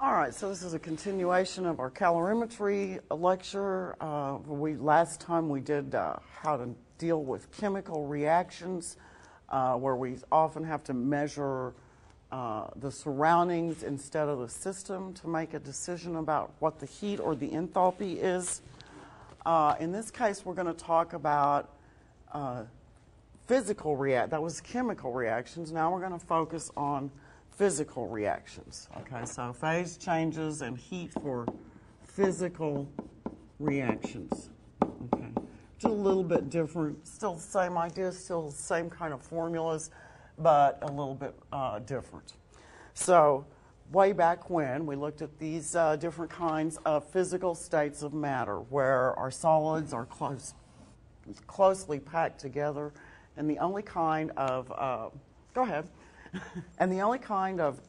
All right, so this is a continuation of our calorimetry lecture. Last time we did how to deal with chemical reactions, where we often have to measure the surroundings instead of the system to make a decision about what the heat or the enthalpy is. In this case, we're going to talk about that was chemical reactions. Now we're going to focus on physical reactions. Okay, so phase changes and heat for physical reactions. Okay, just a little bit different. Still the same idea, still the same kind of formulas, but a little bit different. So way back when, we looked at these different kinds of physical states of matter where our solids are closely packed together, and the only kind of and the only kind of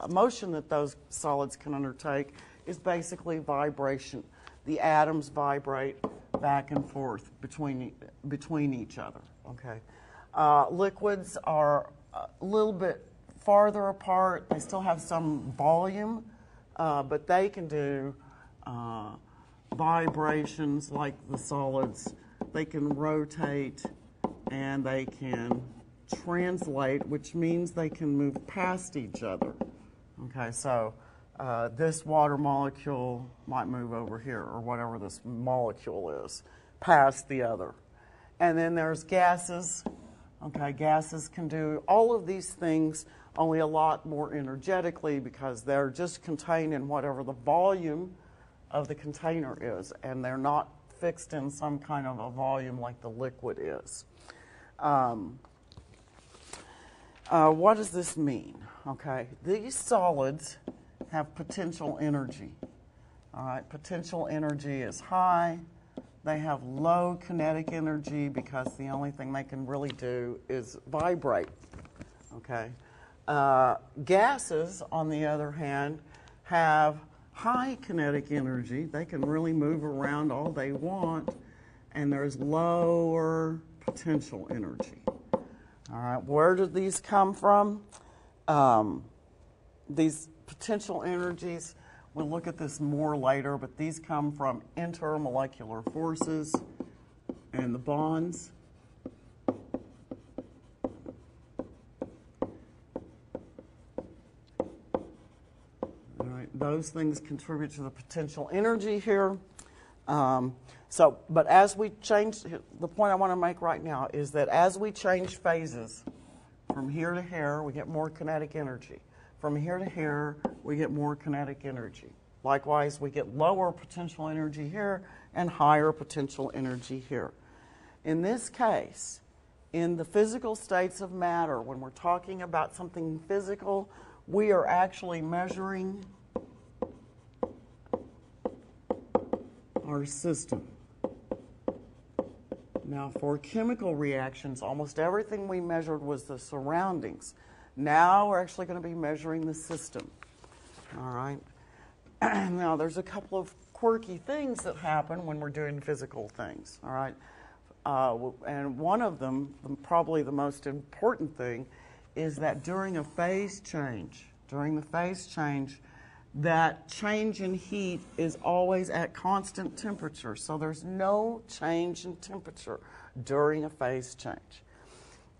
motion that those solids can undertake is basically vibration. The atoms vibrate back and forth between each other. Okay, liquids are a little bit farther apart. They still have some volume, but they can do vibrations like the solids. They can rotate and they can translate, which means they can move past each other. Okay, so this water molecule might move over here, or whatever this molecule is, past the other. And then there's gases. Okay, gases can do all of these things, only a lot more energetically because they're just contained in whatever the volume of the container is, and they're not fixed in some kind of a volume like the liquid is. What does this mean? Okay, these solids have potential energy. All right, potential energy is high. They have low kinetic energy because the only thing they can really do is vibrate. Okay, gases, on the other hand, have high kinetic energy. They can really move around all they want, and there's lower potential energy. All right, where do these come from? These potential energies, we'll look at this more later, but these come from intermolecular forces and the bonds. All right, those things contribute to the potential energy here. But as we change, the point I want to make right now is that as we change phases from here to here, we get more kinetic energy. From here to here, we get more kinetic energy. Likewise, we get lower potential energy here and higher potential energy here. In this case, in the physical states of matter, when we're talking about something physical, we are actually measuring our system. Now, for chemical reactions, almost everything we measured was the surroundings. Now we're actually going to be measuring the system. All right. Now, there's a couple of quirky things that happen when we're doing physical things. All right. And one of them, probably the most important thing, is that during the phase change, that change in heat is always at constant temperature. So there's no change in temperature during a phase change.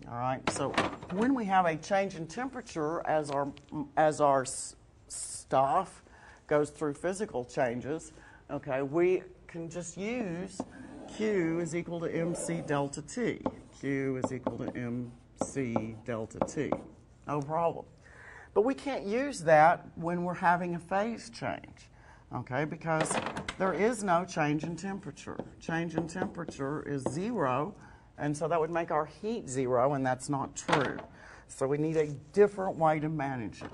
All right, so when we have a change in temperature as our stuff goes through physical changes, okay, we can just use Q is equal to MC delta T. Q is equal to MC delta T. No problem. But we can't use that when we're having a phase change, okay, because there is no change in temperature. Change in temperature is zero, and so that would make our heat zero, and that's not true. So we need a different way to manage it,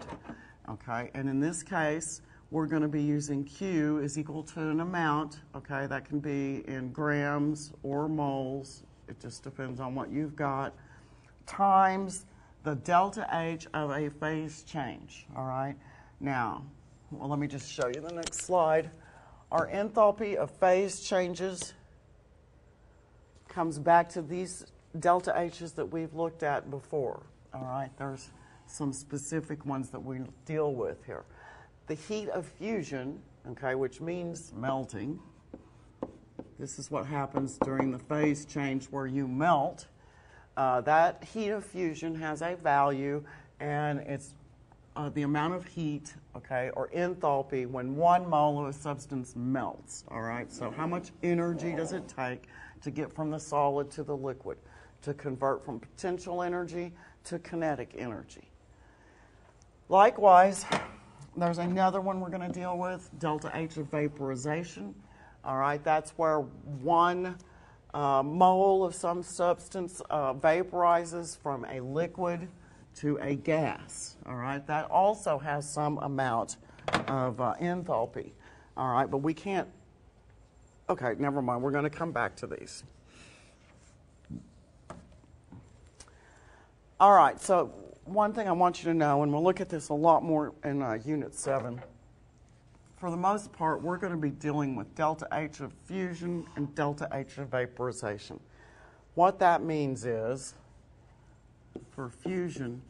okay? And in this case, we're going to be using Q is equal to an amount, okay? That can be in grams or moles. It just depends on what you've got, times the delta H of a phase change, all right? Now, well, let me just show you the next slide. Our enthalpy of phase changes comes back to these delta H's that we've looked at before, all right? There's some specific ones that we deal with here. the heat of fusion, okay, which means melting. This is what happens during the phase change where you melt. That heat of fusion has a value, and it's the amount of heat, okay, or enthalpy when 1 mole of a substance melts, all right? So how much energy does it take to get from the solid to the liquid, to convert from potential energy to kinetic energy? Likewise, there's another one we're going to deal with, delta H of vaporization. All right, that's where 1 mole of some substance vaporizes from a liquid to a gas. All right, that also has some amount of enthalpy. All right, but we can't. Okay, never mind. We're going to come back to these. All right, so one thing I want you to know, and we'll look at this a lot more in Unit 7. For the most part, we're going to be dealing with delta H of fusion and delta H of vaporization. What that means is, for fusion,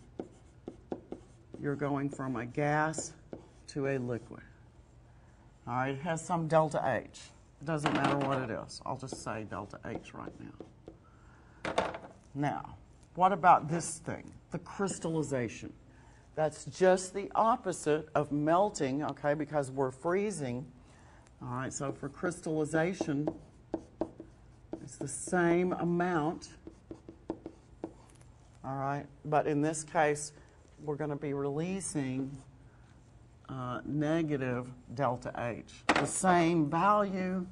you're going from a gas to a liquid. All right, it has some delta H. It doesn't matter what it is. I'll just say delta H right now. Now, what about this thing, the crystallization? That's just the opposite of melting, okay, because we're freezing. All right, so for crystallization, it's the same amount, all right, but in this case, we're going to be releasing negative delta H, the same value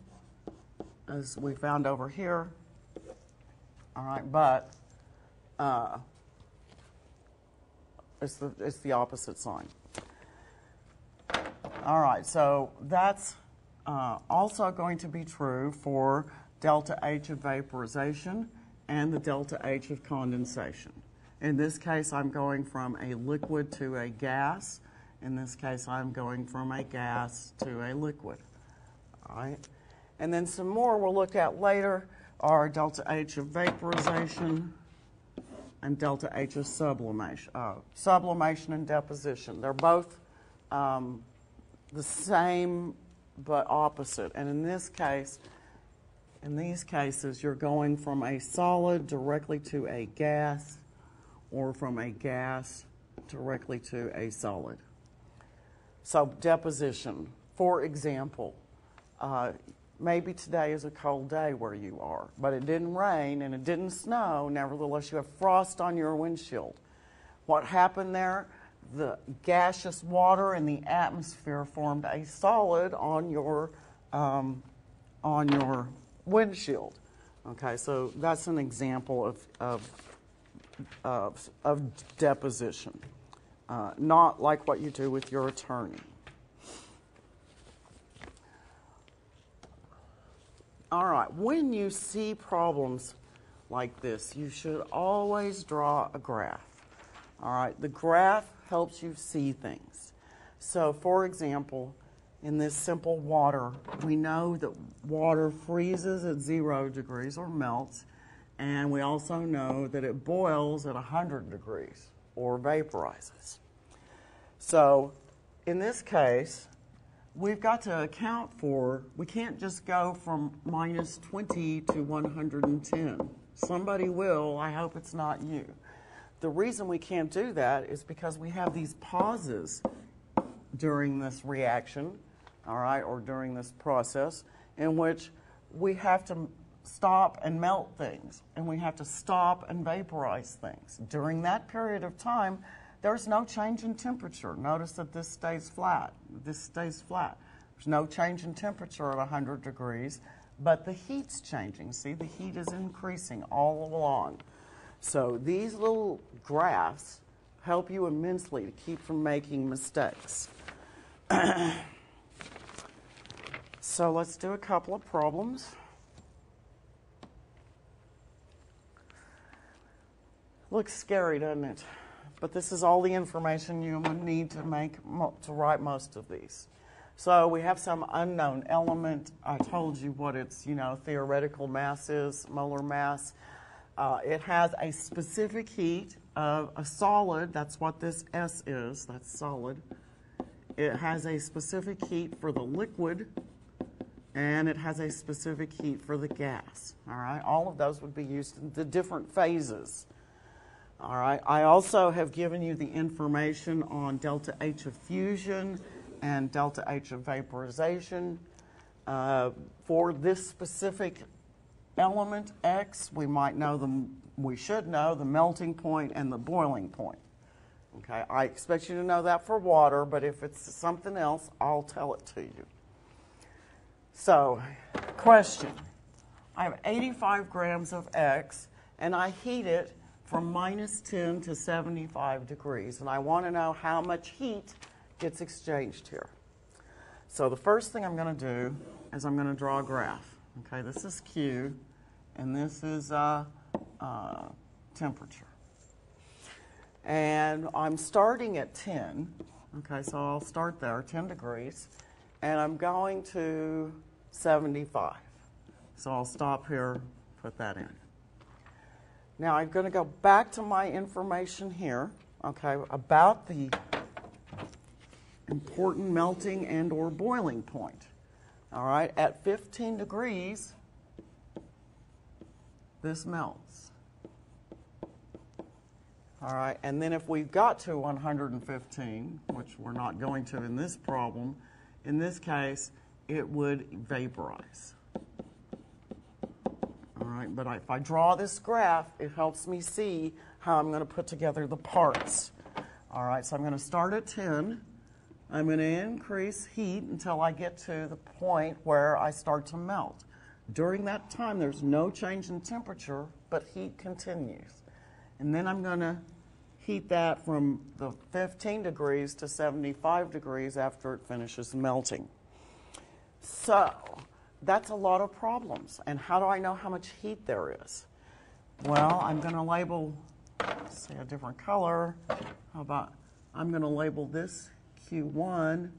as we found over here, all right, but it's the opposite sign. All right, so that's also going to be true for delta H of vaporization and the delta H of condensation. In this case, I'm going from a liquid to a gas. In this case, I'm going from a gas to a liquid. All right, and then some more we'll look at later are delta H of vaporization and delta H of sublimation. Sublimation and deposition. They're both the same but opposite. And in this case, in these cases, you're going from a solid directly to a gas or from a gas directly to a solid. So deposition, for example, maybe today is a cold day where you are, but it didn't rain and it didn't snow. Nevertheless, you have frost on your windshield. What happened there? The gaseous water in the atmosphere formed a solid on your windshield. Okay, so that's an example of deposition, not like what you do with your attorney. All right, when you see problems like this, you should always draw a graph. All right, the graph helps you see things. So, for example, in this simple water, we know that water freezes at 0 degrees or melts, and we also know that it boils at 100 degrees or vaporizes. So, in this case, we've got to account for, we can't just go from minus 20 to 110. Somebody will, I hope it's not you. The reason we can't do that is because we have these pauses during this reaction, all right, or during this process, in which we have to stop and melt things, and we have to stop and vaporize things. During that period of time, there's no change in temperature. Notice that this stays flat. This stays flat. There's no change in temperature at 100 degrees, but the heat's changing. See, the heat is increasing all along. So these little graphs help you immensely to keep from making mistakes. So let's do a couple of problems. Looks scary, doesn't it? But this is all the information you would need to write most of these. So we have some unknown element. I told you what its theoretical mass is, molar mass. It has a specific heat of a solid. That's what this S is. That's solid. it has a specific heat for the liquid, and it has a specific heat for the gas. All right, all of those would be used in the different phases. All right, I also have given you the information on delta H of fusion and delta H of vaporization. For this specific element X, we should know the melting point and the boiling point. Okay, I expect you to know that for water, but if it's something else, I'll tell it to you. So, question. I have 85 grams of X, and I heat it from -10 to 75 degrees, and I want to know how much heat gets exchanged here. So the first thing I'm going to do is I'm going to draw a graph. Okay, this is Q, and this is temperature. And I'm starting at 10. Okay, so I'll start there, 10 degrees, and I'm going to 75. So I'll stop here, put that in. Now I'm going to go back to my information here, okay, about the important melting and or boiling point. All right, at 15 degrees, this melts. All right, and then if we got to 115, which we're not going to in this problem, in this case, it would vaporize. All right, but if I draw this graph, it helps me see how I'm going to put together the parts. All right, so I'm going to start at 10. I'm going to increase heat until I get to the point where I start to melt. During that time, there's no change in temperature, but heat continues. And then I'm going to heat that from the 15 degrees to 75 degrees after it finishes melting. So that's a lot of problems. And how do I know how much heat there is? Well, I'm going to label, say a different color. How about, I'm going to label this Q1,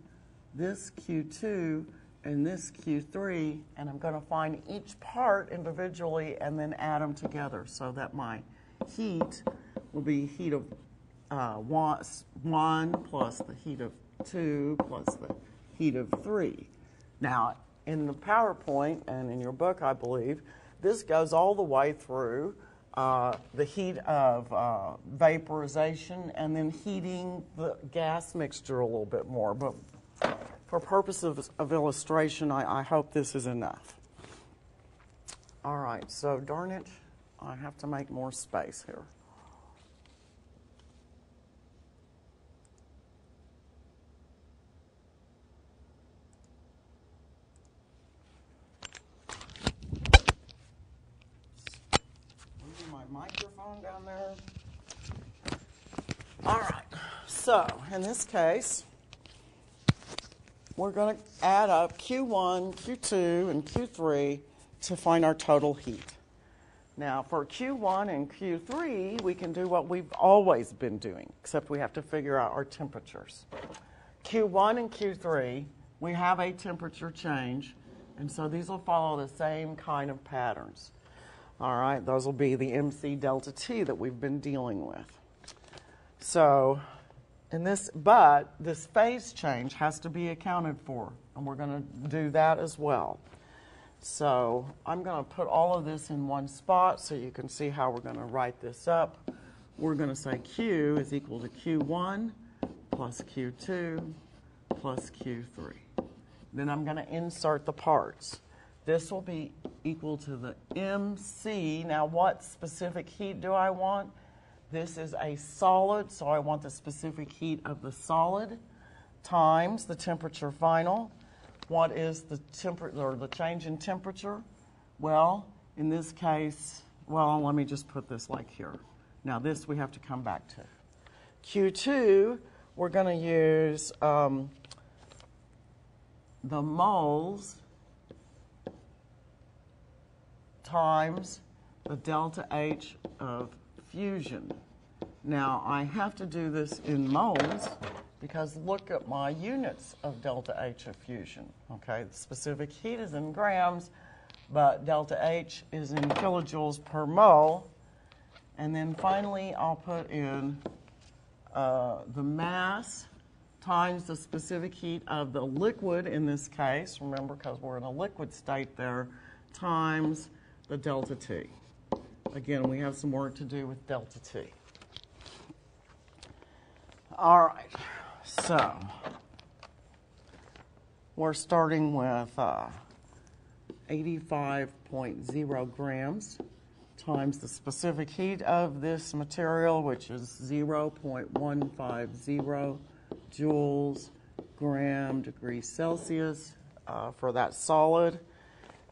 this Q2, and this Q3, and I'm going to find each part individually and then add them together so that my heat will be heat of 1 plus the heat of 2 plus the heat of 3. Now, in the PowerPoint and in your book, I believe, this goes all the way through the heat of vaporization and then heating the gas mixture a little bit more. But for purposes of illustration, I hope this is enough. All right, so darn it, I have to make more space here. Microphone down there. All right, so in this case, we're going to add up Q1, Q2, and Q3 to find our total heat. Now, for Q1 and Q3, we can do what we've always been doing, except we have to figure out our temperatures. Q1 and Q3, we have a temperature change, and so these will follow the same kind of patterns. All right, those will be the MC delta T that we've been dealing with. So, but this phase change has to be accounted for, and we're going to do that as well. So, I'm going to put all of this in one spot so you can see how we're going to write this up. We're going to say Q is equal to Q1 plus Q2 plus Q3. Then I'm going to insert the parts. This will be equal to the MC. Now, what specific heat do I want? This is a solid, so I want the specific heat of the solid times the temperature final. What is the temperature or the change in temperature? Well, in this case, well, let me just put this like here. Now, this we have to come back to. Q2, we're going to use the moles times the delta H of fusion. Now, I have to do this in moles because look at my units of delta H of fusion. Okay, the specific heat is in grams, but delta H is in kilojoules per mole. And then finally, I'll put in the mass times the specific heat of the liquid in this case, remember because we're in a liquid state there, times the delta T. Again, we have some work to do with delta T. All right, so we're starting with 85.0 grams times the specific heat of this material, which is 0.150 joules gram degrees Celsius for that solid.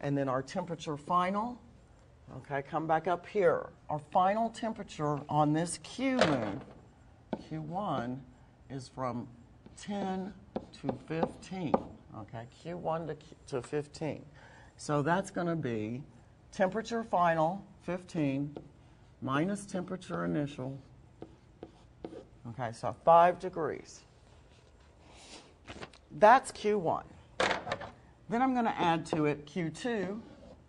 And then our temperature final. Okay, come back up here. Our final temperature on this Q moon, Q1, is from 10 to 15. Okay, Q1 to 15. So that's going to be temperature final, 15, minus temperature initial. Okay, so 5 degrees. That's Q1. Then I'm going to add to it Q2.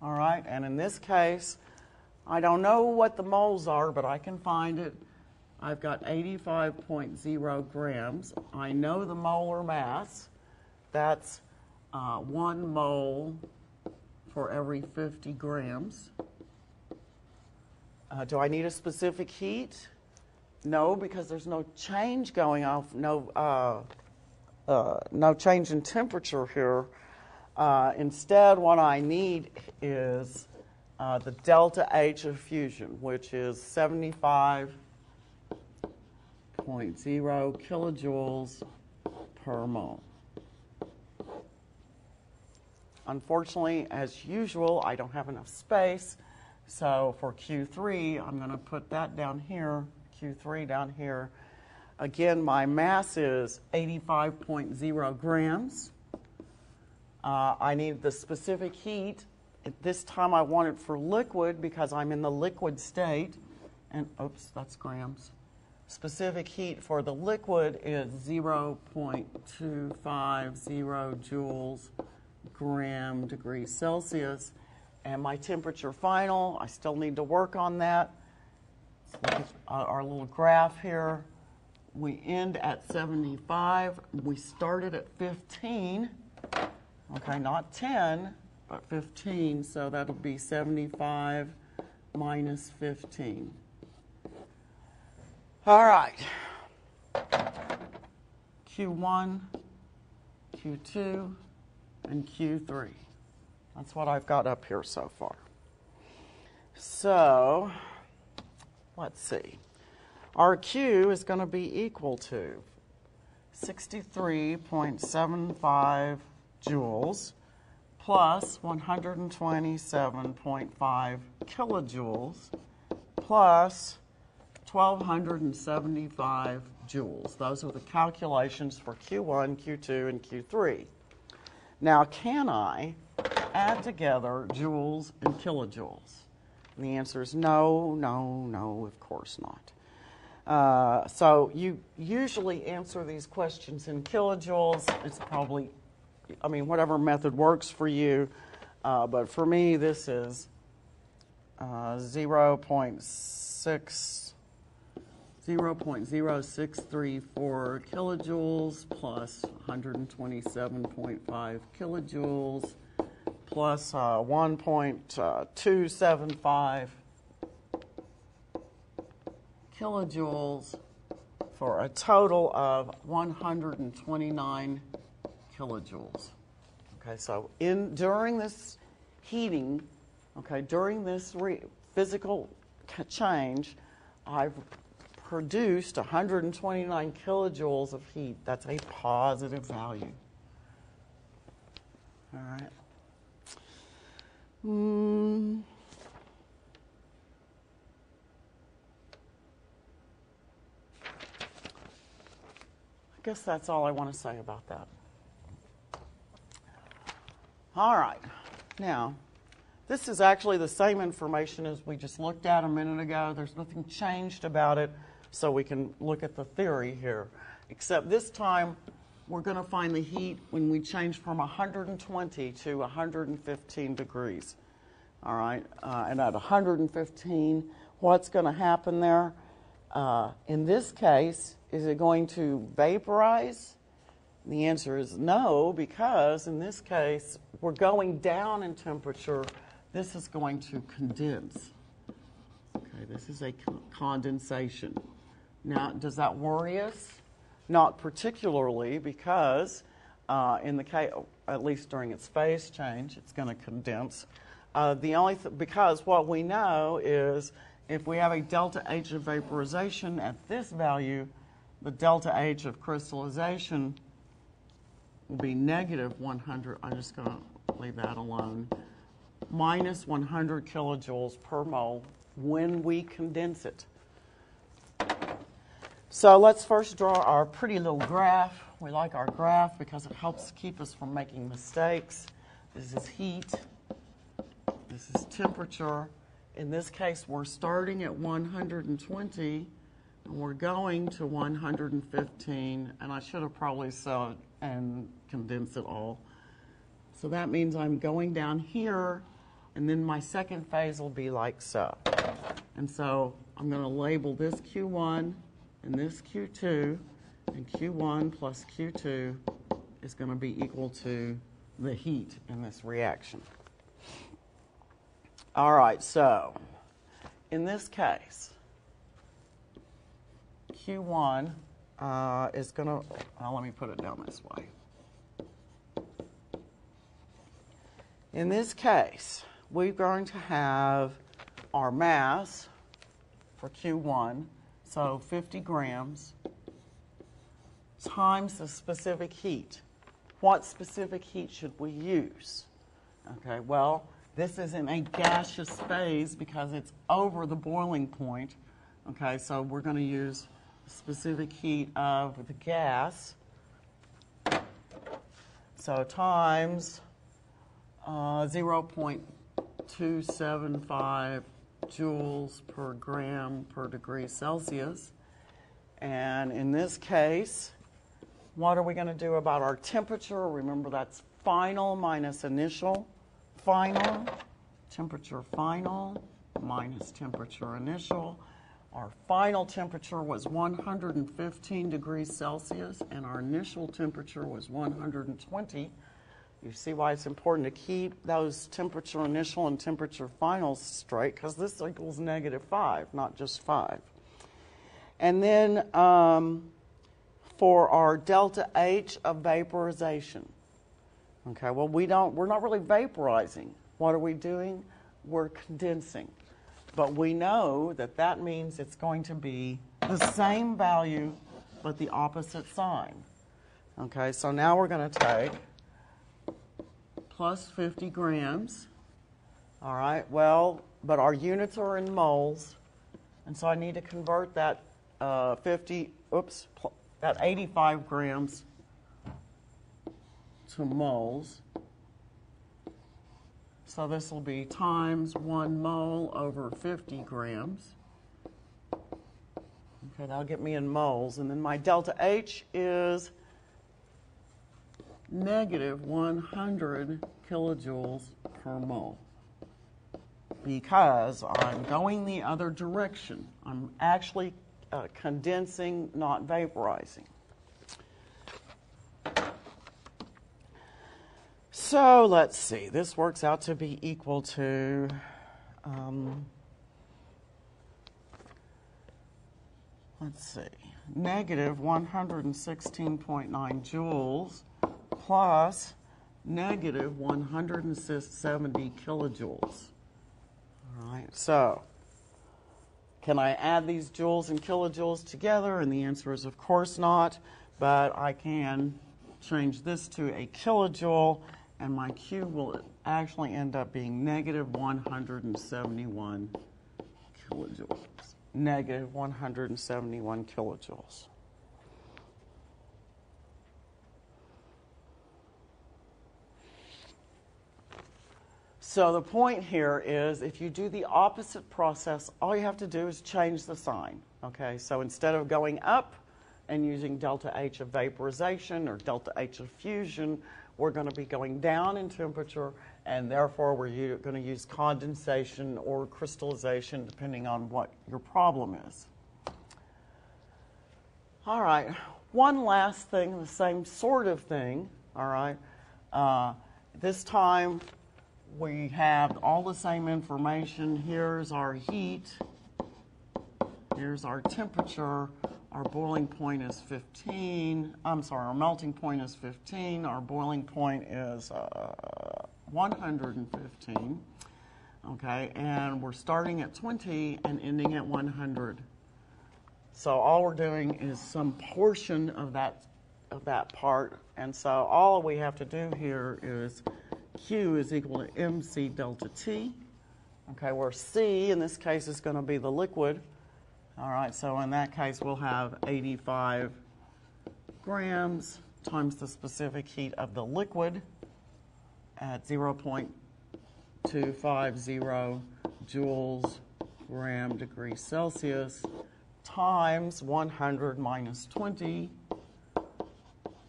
All right, and in this case, I don't know what the moles are, but I can find it. I've got 85.0 grams. I know the molar mass. That's 1 mole for every 50 grams. Do I need a specific heat? No, because there's no change going off, no change in temperature here. Instead, what I need is the delta H of fusion, which is 75.0 kilojoules per mole. Unfortunately, as usual, I don't have enough space, so for Q3, I'm going to put that down here, Q3 down here. Again, my mass is 85.0 grams. I need the specific heat. At this time, I want it for liquid because I'm in the liquid state. And, oops, that's grams. Specific heat for the liquid is 0.250 joules gram degrees Celsius. And my temperature final, I still need to work on that. Let's look at our little graph here. We end at 75. We started at 15. Okay, not 10, but 15, so that'll be 75 minus 15. All right. Q1, Q2, and Q3. That's what I've got up here so far. So, let's see. Our Q is going to be equal to 63.75 joules plus 127.5 kilojoules plus 1,275 joules. Those are the calculations for Q1, Q2, and Q3. Now, can I add together joules and kilojoules? And the answer is no, no, no, of course not. So you usually answer these questions in kilojoules. It's probably, I mean, whatever method works for you. But for me, this is 0.0634 kilojoules plus 127.5 kilojoules plus 1.275 kilojoules for a total of 129 kilojoules. Okay, so during this heating, okay, during this physical change, I've produced 129 kilojoules of heat. That's a positive value. All right. I guess that's all I want to say about that. All right. Now, this is actually the same information as we just looked at a minute ago. There's nothing changed about it, so we can look at the theory here. Except this time, we're going to find the heat when we change from 120 to 115 degrees. All right? And at 115, what's going to happen there? In this case, is it going to vaporize? The answer is no, because in this case, we're going down in temperature. This is going to condense. Okay, this is a condensation. Now, does that worry us? Not particularly, because in the case, at least during its phase change, it's going to condense. Because what we know is if we have a delta H of vaporization at this value, the delta H of crystallization will be negative 100. I'm just going to leave that alone. Minus 100 kilojoules per mole when we condense it. So let's first draw our pretty little graph. We like our graph because it helps keep us from making mistakes. This is heat. This is temperature. In this case, we're starting at 120, and we're going to 115. And I should have probably said and condensed it all. So that means I'm going down here, and then my second phase will be like so. And so I'm going to label this Q1 and this Q2, and Q1 plus Q2 is going to be equal to the heat in this reaction. All right, so in this case, Q1 is going to, let me put it down this way. In this case, we're going to have our mass for Q1, so 50 grams, times the specific heat. What specific heat should we use? Okay, well, this is in a gaseous phase because it's over the boiling point. Okay, so we're going to use specific heat of the gas. So times 0.275 joules per gram per degree Celsius. And in this case, what are we going to do about our temperature? Remember, that's final minus initial. Final, temperature final minus temperature initial. Our final temperature was 115 degrees Celsius, and our initial temperature was 120. You see why it's important to keep those temperature initial and temperature finals straight, because this equals -5, not just 5. And then for our delta H of vaporization. Okay, well, we're not really vaporizing. What are we doing? We're condensing. But we know that that means it's going to be the same value, but the opposite sign. Okay, so now we're going to take plus 50 grams. All right, well, but our units are in moles, and so I need to convert that that 85 grams to moles. So this will be times 1 mole over 50 grams. Okay, that'll get me in moles. And then my delta H is negative 100 kilojoules per mole. Because I'm going the other direction. I'm actually condensing, not vaporizing. So let's see, this works out to be equal to let's see, negative 116.9 joules plus negative 170 kilojoules. All right, so can I add these joules and kilojoules together? And the answer is of course not, but I can change this to a kilojoule, and my Q will actually end up being negative 171 kilojoules. Negative 171 kilojoules. So the point here is if you do the opposite process, all you have to do is change the sign. Okay, so instead of going up and using delta H of vaporization or delta H of fusion, we're going to be going down in temperature, and therefore we're going to use condensation or crystallization depending on what your problem is. All right, One last thing, the same sort of thing, all right? This time we have all the same information. Here's our heat. Here's our temperature. Our boiling point is 15. I'm sorry, our melting point is 15. Our boiling point is 115. Okay, and we're starting at 20 and ending at 100. So all we're doing is some portion of that part. And so all we have to do here is Q is equal to MC delta T. Okay, where C in this case is going to be the liquid. All right, so in that case, we'll have 85 grams times the specific heat of the liquid at 0.250 joules gram degree Celsius times 100 minus 20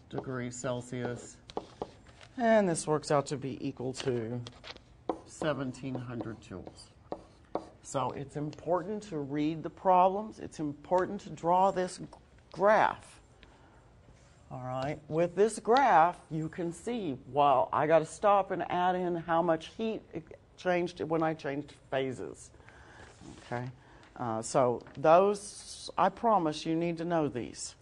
degrees Celsius. And this works out to be equal to 1,700 joules. So it's important to read the problems. It's important to draw this graph. All right. With this graph, you can see, well, I got to stop and add in how much heat it changed when I changed phases. Okay. So those, I promise you need to know these.